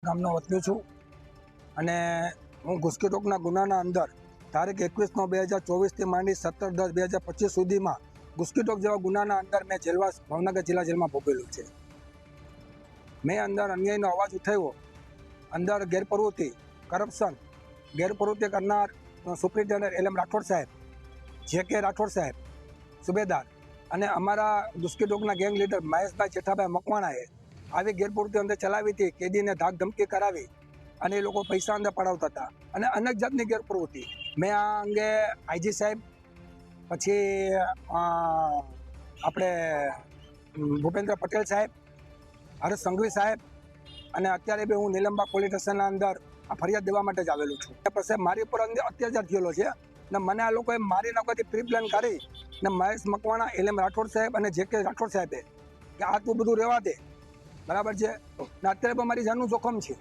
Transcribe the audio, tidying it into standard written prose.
ગામનો વતની છું અને હું ઘુસખોરીના ગુનાના અંદર તારીખ 21/9/2024થી માંડી 17/10/2025 સુધીમાં ઘુસખોરી જેવા ગુનાના અંદર મેં જેલવાસ ભાવનગર જિલ્લા જેલમાં ભોગવેલું છે. મેં અંદર અન્યાયનો અવાજ ઉઠાવ્યો, અંદર ગેરપ્રવૃત્તિ, કરપ્શન, ગેરપ્રવૃત્તિ કરનાર સુપ્રિન્ટેન્ડન્ટ LM રાઠોડ સાહેબ, JK રાઠોડ સાહેબ સુબેદાર અને અમારા ઘુસખોરીના ગેંગ લીડર મહેશભાઈ જેઠાભાઈ મકવાણાએ આવી ગેરપ્રવૃત્તિ અંદર ચલાવી હતી. કેદીને ધાક ધમકી કરાવી અને એ લોકો પૈસા અંદર પડાવતા હતા અને અનેક જાતની ગેરપ્રવૃત્તિ. મેં આ અંગે IG સાહેબ, પછી આપણે ભૂપેન્દ્ર પટેલ સાહેબ, હરેશ સંઘવી સાહેબ અને અત્યારે બી હું નીલમબાગ પોલીસ સ્ટેશનના અંદર આ ફરિયાદ દેવા માટે જ આવેલું છું. પછી મારી ઉપર અત્યાચાર થયેલો છે ને મને આ લોકોએ મારી નાખવાથી પ્રી પ્લાન કરી ને મહેશ મકવાણા, LM રાઠોડ સાહેબ અને JK રાઠોડ સાહેબે કે આ તું બધું રહેવા દે, બરાબર છે ને અત્યારે પણ મારી જાનનું જોખમ છે.